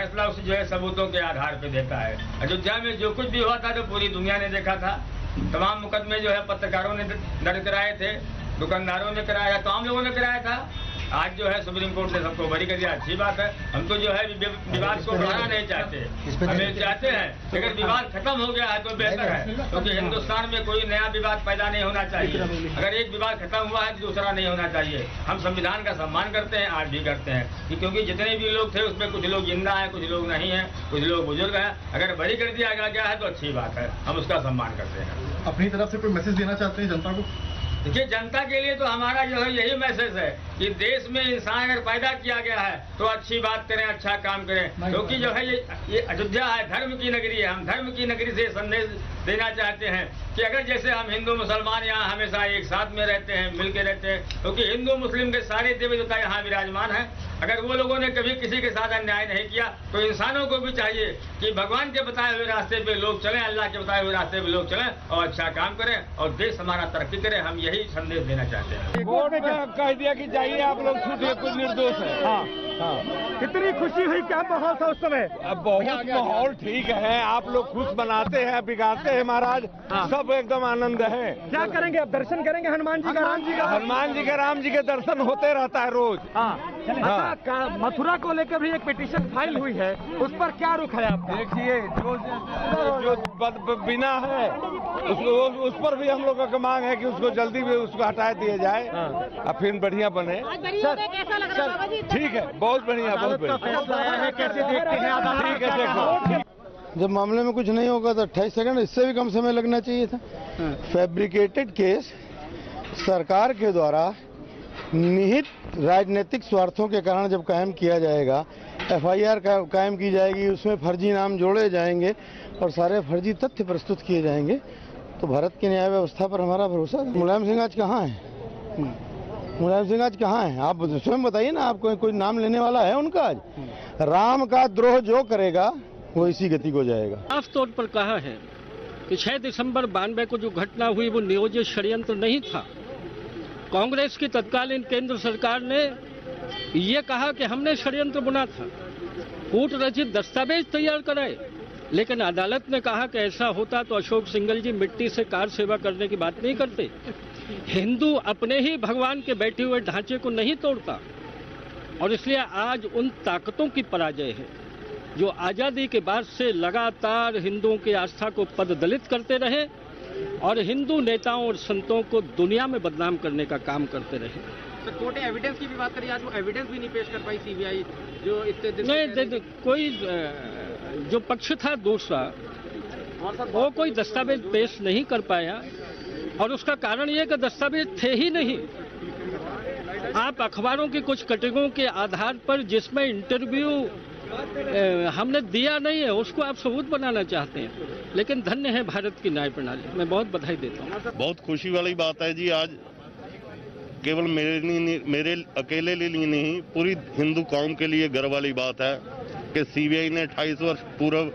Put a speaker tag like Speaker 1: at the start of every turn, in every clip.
Speaker 1: फैसला उस जो है सबूतों के आधार पे देता है। अयोध्या में जो कुछ भी हुआ था तो पूरी दुनिया ने देखा था। तमाम मुकदमे जो है पत्रकारों ने दर्ज कराए थे, दुकानदारों ने कराया, तमाम लोगों ने कराया था। आज जो है सुप्रीम कोर्ट ने सबको बरी कर दिया, अच्छी बात है। हम तो जो है विवाद को बढ़ाना नहीं चाहते, हमें चाहते हैं कि अगर विवाद खत्म हो गया है तो बेहतर है, क्योंकि हिंदुस्तान में कोई नया विवाद पैदा नहीं होना चाहिए। अगर एक विवाद खत्म हुआ है तो दूसरा नहीं होना चाहिए। हम संविधान का सम्मान करते हैं, आज भी करते हैं, क्योंकि जितने भी लोग थे उसमें कुछ लोग जिंदा हैं, कुछ लोग नहीं हैं, कुछ लोग बुजुर्ग हैं। अगर बरी कर दिया गया है तो अच्छी बात है, हम उसका सम्मान करते हैं।
Speaker 2: अपनी तरफ से कोई मैसेज देना चाहते हैं जनता को?
Speaker 1: देखिए, जनता के लिए तो हमारा जो है यही मैसेज है कि देश में इंसान अगर पैदा किया गया है तो अच्छी बात करें, अच्छा काम करें, क्योंकि जो है ये अयोध्या है, धर्म की नगरी है। हम धर्म की नगरी से संदेश देना चाहते हैं कि अगर जैसे हम हिंदू मुसलमान यहाँ हमेशा एक साथ में रहते हैं, मिलकर रहते हैं, क्योंकि हिंदू मुस्लिम के सारे देवी देवता यहाँ विराजमान हैं। अगर वो लोगों ने कभी किसी के साथ अन्याय नहीं किया तो इंसानों को भी चाहिए कि भगवान के बताए हुए रास्ते पे लोग चलें, अल्लाह के बताए हुए रास्ते पे लोग चलें और अच्छा काम करें और देश हमारा तरक्की करे। हम यही संदेश देना चाहते हैं।
Speaker 3: कोर्ट में कह दिया कि जाइए आप लोग, छूटिए, कुछ निर्दोष है। हाँ हाँ,
Speaker 4: कितनी खुशी हुई, क्या माहौल था उस समय?
Speaker 3: अब बहुत माहौल ठीक है, आप लोग खुश बनाते हैं, बिगाड़ते हैं महाराज।
Speaker 4: हाँ।
Speaker 3: सब एकदम आनंद है।
Speaker 4: क्या करेंगे अब? दर्शन करेंगे हनुमान जी का, राम जी का?
Speaker 3: हनुमान जी के, राम जी के दर्शन होते रहता है रोज।
Speaker 4: हाँ। मथुरा को लेकर भी एक पिटीशन फाइल हुई है, उस पर क्या रुख है आपका?
Speaker 3: देखिए, जो बिना है उसको, उस पर भी हम लोगों का मांग है कि उसको जल्दी भी उसको हटा दिया जाए और फिर बढ़िया बने। ठीक है, बहुत बढ़िया, बहुत बढ़िया।
Speaker 4: फैसला आया है, कैसे देखते हैं आप?
Speaker 3: ठीक है, देखो,
Speaker 5: जब मामले में कुछ नहीं होगा तो 28 सेकंड, इससे भी कम समय लगना चाहिए था। फैब्रिकेटेड केस सरकार के द्वारा निहित राजनीतिक स्वार्थों के कारण जब कायम किया जाएगा, FIR कायम की जाएगी, उसमें फर्जी नाम जोड़े जाएंगे और सारे फर्जी तथ्य प्रस्तुत किए जाएंगे, तो भारत की न्याय व्यवस्था पर हमारा भरोसा है। मुलायम सिंह आज कहाँ है? मुलायम सिंह आज कहाँ है? आप स्वयं बताइए ना, आपको कोई नाम लेने वाला है उनका? आज राम का द्रोह जो करेगा वो इसी गति को जाएगा।
Speaker 6: साफ तौर पर कहा है कि 6 दिसंबर 92 को जो घटना हुई वो नियोजित षड्यंत्र नहीं था। कांग्रेस की तत्कालीन केंद्र सरकार ने ये कहा कि हमने षड्यंत्र बुना था, कूट रचित दस्तावेज तैयार कराए, लेकिन अदालत ने कहा कि ऐसा होता तो अशोक सिंघल जी मिट्टी से कार सेवा करने की बात नहीं करते। हिंदू अपने ही भगवान के बैठे हुए ढांचे को नहीं तोड़ता, और इसलिए आज उन ताकतों की पराजय है जो आजादी के बाद से लगातार हिंदुओं की आस्था को पददलित करते रहे और हिंदू नेताओं और संतों को दुनिया में बदनाम करने का काम करते रहे।
Speaker 7: सर, कोर्ट ने एविडेंस की भी बात करी, आज वो एविडेंस भी नहीं पेश कर पाई CBI, जो इतने दिन
Speaker 6: नहीं, कोई जो पक्ष था दूसरा वो कोई दस्तावेज पेश नहीं कर पाया, और उसका कारण ये कि दस्तावेज थे ही नहीं। आप अखबारों की कुछ कटिंगों के आधार पर जिसमें इंटरव्यू हमने दिया नहीं है उसको आप सबूत बनाना चाहते हैं, लेकिन धन्य है भारत की न्याय प्रणाली, मैं बहुत बधाई देता हूँ।
Speaker 8: बहुत खुशी वाली बात है जी, आज केवल मेरे अकेले लिए नहीं, पूरी हिंदू कौम के लिए गर्व वाली बात है कि CBI ने 28 वर्ष पूर्व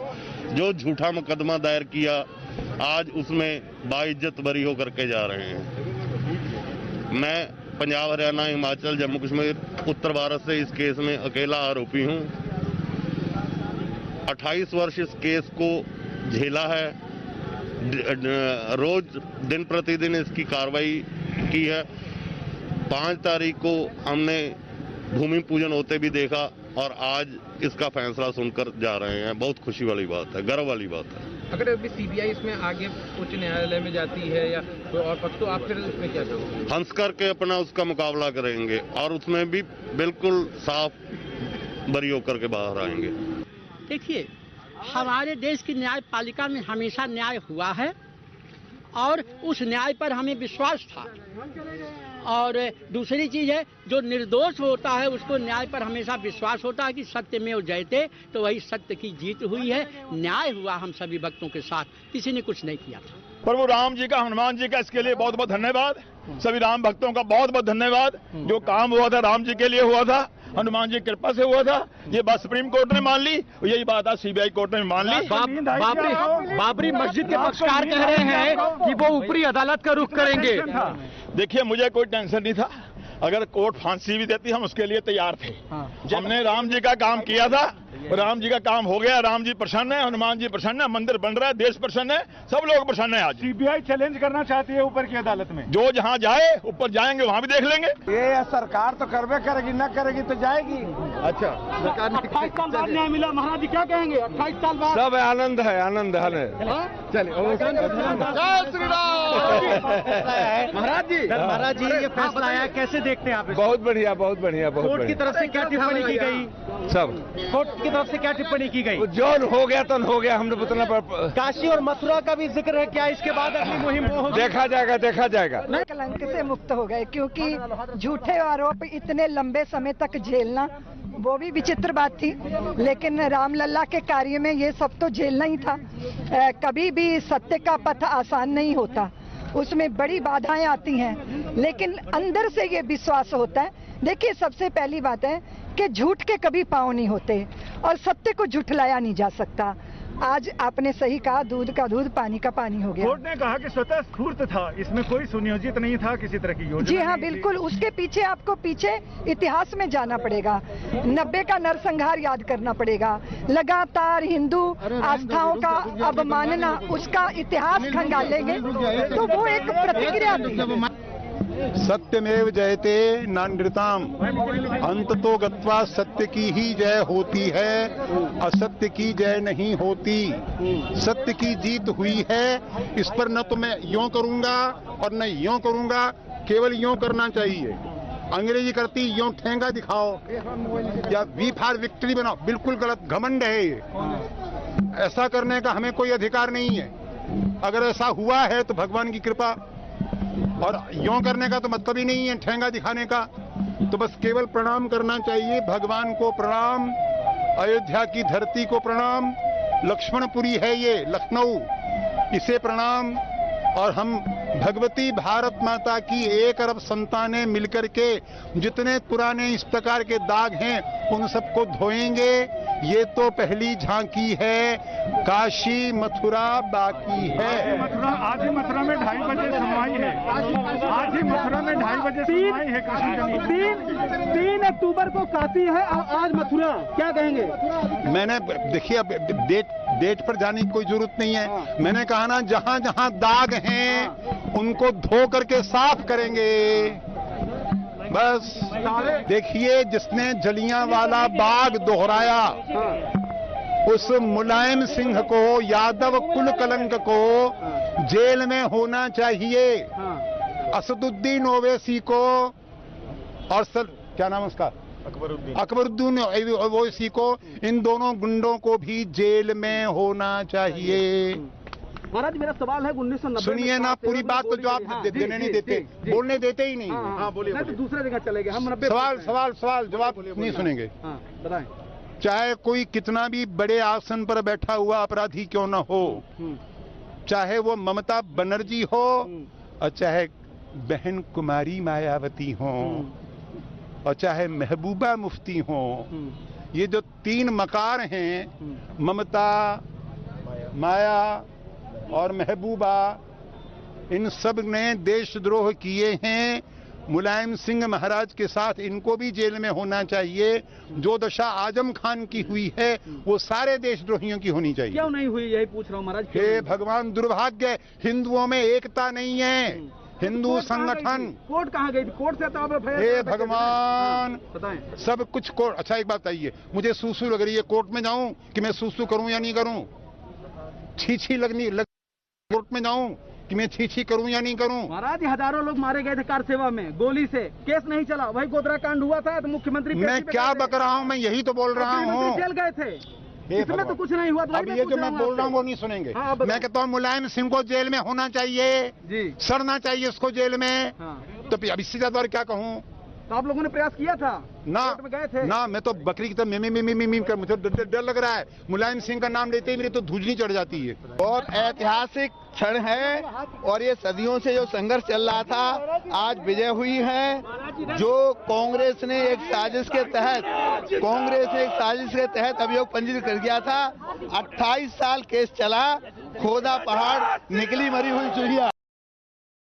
Speaker 8: जो झूठा मुकदमा दायर किया, आज उसमें बाइज्जत बरी होकर के जा रहे हैं। मैं पंजाब, हरियाणा, हिमाचल, जम्मू कश्मीर, उत्तर भारत से इस केस में अकेला आरोपी हूँ। 28 वर्ष इस केस को झेला है, रोज दिन प्रतिदिन इसकी कार्रवाई की है। 5 तारीख को हमने भूमि पूजन होते भी देखा और आज इसका फैसला सुनकर जा रहे हैं। बहुत खुशी वाली बात है, गर्व वाली बात है।
Speaker 7: अगर अभी CBI इसमें आगे उच्च न्यायालय में जाती है या कोई और पक्ष, तो आप फिर इसमें क्या करोगे?
Speaker 8: हंस करके अपना उसका मुकाबला करेंगे और उसमें भी बिल्कुल साफ बरी होकर के बाहर आएंगे।
Speaker 9: देखिए, हमारे देश की न्यायपालिका में हमेशा न्याय हुआ है और उस न्याय पर हमें विश्वास था, और दूसरी चीज है जो निर्दोष होता है उसको न्याय पर हमेशा विश्वास होता है कि सत्य में जयते, तो वही सत्य की जीत हुई है, न्याय हुआ हम सभी भक्तों के साथ, किसी ने कुछ नहीं किया था।
Speaker 4: प्रभु राम जी का, हनुमान जी का इसके लिए बहुत बहुत धन्यवाद, सभी राम भक्तों का बहुत बहुत धन्यवाद। जो काम हुआ था राम जी के लिए हुआ था, हनुमान जी की कृपा से हुआ था, ये बात सुप्रीम कोर्ट ने मान ली, यही बात आज CBI कोर्ट ने मान ली।
Speaker 7: बाबरी मस्जिद के पक्षकार कह रहे हैं कि वो ऊपरी अदालत का रुख करेंगे।
Speaker 4: देखिए, मुझे कोई टेंशन नहीं था, अगर कोर्ट फांसी भी देती हम उसके लिए तैयार थे। हमने राम जी का काम किया था, राम जी का काम हो गया, राम जी प्रसन्न है, हनुमान जी प्रसन्न है, मंदिर बन रहा है, देश प्रसन्न है, सब लोग प्रसन्न है। आज
Speaker 3: सीबीआई चैलेंज करना चाहती है ऊपर की अदालत में,
Speaker 4: जो जहां जाए ऊपर जाएंगे वहां भी देख लेंगे।
Speaker 3: ये सरकार तो करवे करेगी, न करेगी तो जाएगी।
Speaker 2: अच्छा, सरकार ने
Speaker 6: 28 साल बाद न्याय मिला, महाराज जी क्या कहेंगे? 28 साल बाद
Speaker 3: सब आनंद है, आनंद है। चलिए
Speaker 2: जय श्री राम।
Speaker 7: महाराज जी ये फैसला आया, कैसे देखते हैं आप?
Speaker 3: बहुत बढ़िया, बहुत बढ़िया, बहुत
Speaker 7: कोर्ट की
Speaker 3: बढ़िया।
Speaker 7: तरफ से क्या टिप्पणी की गई?
Speaker 3: सब
Speaker 7: कोर्ट की तरफ से क्या टिप्पणी की गई?
Speaker 3: जो हो गया तो हो गया, हमने उतना
Speaker 7: काशी और मथुरा का भी जिक्र है क्या? इसके बाद अगली मुहिम वो होगी?
Speaker 3: देखा जाएगा, देखा जाएगा।
Speaker 10: कलंक से मुक्त हो गए, क्योंकि झूठे आरोप इतने लंबे समय तक झेलना वो भी विचित्र बात थी, लेकिन रामलला के कार्य में ये सब तो झेलना ही था। कभी भी सत्य का पथ आसान नहीं होता, उसमें बड़ी बाधाएं आती हैं, लेकिन अंदर से ये विश्वास होता है। देखिए, सबसे पहली बात है कि झूठ के कभी पांव नहीं होते और सत्य को झुठलाया नहीं जा सकता। आज आपने सही कहा, दूध का दूध, पानी का पानी हो गया।
Speaker 3: कोर्ट ने कहा कि स्वतः स्फूर्त था, इसमें कोई सुनियोजित नहीं था किसी तरह की योजना।
Speaker 10: जी हाँ, बिल्कुल। उसके पीछे आपको इतिहास में जाना पड़ेगा, 90 का नरसंहार याद करना पड़ेगा, लगातार हिंदू आस्थाओं का अवमानना, उसका इतिहास खंगालेंगे तो वो एक प्रतिक्रिया थी।
Speaker 5: सत्यमेव जयते नानृताम, अंत तो गत्वा सत्य की ही जय होती है, असत्य की जय नहीं होती। सत्य की जीत हुई है, इस पर न तो मैं यूं करूंगा और न यूं करूंगा, केवल यूं करना चाहिए। अंग्रेजी करती यूं ठेंगा दिखाओ या वी फॉर विक्ट्री बनाओ, बिल्कुल गलत, घमंड है ये। ऐसा करने का हमें कोई अधिकार नहीं है। अगर ऐसा हुआ है तो भगवान की कृपा, और यूं करने का तो मतलब ही नहीं है ठेंगा दिखाने का। तो बस केवल प्रणाम करना चाहिए, भगवान को प्रणाम, अयोध्या की धरती को प्रणाम, लक्ष्मणपुरी है ये लखनऊ, इसे प्रणाम। और हम भगवती भारत माता की 1 अरब संतानें मिलकर के जितने पुराने इस प्रकार के दाग हैं उन सबको धोएंगे। ये तो पहली झांकी है, काशी मथुरा बाकी है।
Speaker 3: आज ही मथुरा में 2:30 बजे सुनवाई है। आज ही मथुरा में 2:30 बजे सुनवाई है।
Speaker 7: 3 अक्टूबर को काशी है और आज मथुरा, क्या कहेंगे?
Speaker 5: मैंने देखिए, अब डेट पर जाने की कोई जरूरत नहीं है। मैंने कहा ना, जहां जहां दाग हैं उनको धो करके साफ करेंगे। बस देखिए, जिसने जलियांवाला बाग दोहराया, उस मुलायम सिंह को, यादव कुल कलंक को जेल में होना चाहिए। असदुद्दीन ओवैसी को और क्या नाम उसका, अकबरुद्दीन ओवैसी को, इन दोनों गुंडों को भी जेल में होना चाहिए।
Speaker 7: महाराज, मेरा सवाल है 1990
Speaker 5: सुनिए ना, पूरी बात तो जवाब देने नहीं देते, बोलने देते ही नहीं।
Speaker 7: हाँ, बोलिए। तो दूसरे जगह चलेंगे हम।
Speaker 5: सवाल जवाब नहीं सुनेंगे।
Speaker 7: बताएं।
Speaker 5: चाहे कोई कितना भी बड़े आसन पर बैठा हुआ अपराधी क्यों न हो, चाहे वो ममता बनर्जी हो और चाहे बहन कुमारी मायावती हो और चाहे महबूबा मुफ्ती हो, ये जो 3 मकार हैं, ममता, माया और महबूबा, इन सब ने देशद्रोह किए हैं। मुलायम सिंह महाराज के साथ इनको भी जेल में होना चाहिए। जो दशा आजम खान की हुई है वो सारे देशद्रोहियों की होनी चाहिए।
Speaker 7: क्यों नहीं हुई, यही पूछ रहा हूँ महाराज।
Speaker 5: हे भगवान, दुर्भाग्य, हिंदुओं में एकता नहीं है। हिंदू संगठन,
Speaker 7: कोर्ट कहाँ गई थी? कोर्ट से तो आप,
Speaker 5: हे भगवान,
Speaker 7: बताएं।
Speaker 5: सब कुछ कोर्ट। अच्छा, एक बात बताइए, मुझे सूसू लग रही है, कोर्ट में जाऊं कि मैं सूसू करूं या नहीं करूं? छीछी कोर्ट में जाऊं कि मैं छीछी करूं या नहीं करूं?
Speaker 7: महाराज, हजारों लोग मारे गए थे कार सेवा में, गोली से, केस नहीं चला। वही गोधरा कांड हुआ था तो मुख्यमंत्री,
Speaker 5: मैं क्या बक रहा हूं, मैं यही तो बोल रहा हूं।
Speaker 7: जेल गए थे, इसमें तो कुछ नहीं हुआ।
Speaker 5: अब ये जो मैं बोल रहा हूँ वो नहीं सुनेंगे। मैं कहता हूँ मुलायम सिंह को जेल में होना चाहिए जी, सड़ना चाहिए उसको जेल में। तो अब इससे ज्यादा और क्या कहूँ?
Speaker 7: तो आप लोगों ने प्रयास किया था
Speaker 5: ना?
Speaker 7: गए थे
Speaker 5: ना, मैं तो बकरी की तरह मी कर, मुझे डर लग रहा है। मुलायम सिंह का नाम लेते ही मेरी तो धुजनी चढ़ जाती है।
Speaker 11: बहुत ऐतिहासिक क्षण है और ये सदियों से जो संघर्ष चल रहा था, आज विजय हुई है। जो कांग्रेस ने एक साजिश के तहत अभियोग पंजीकृत कर दिया था, 28 साल केस चला, खोदा पहाड़ निकली मरी हुई चिड़िया।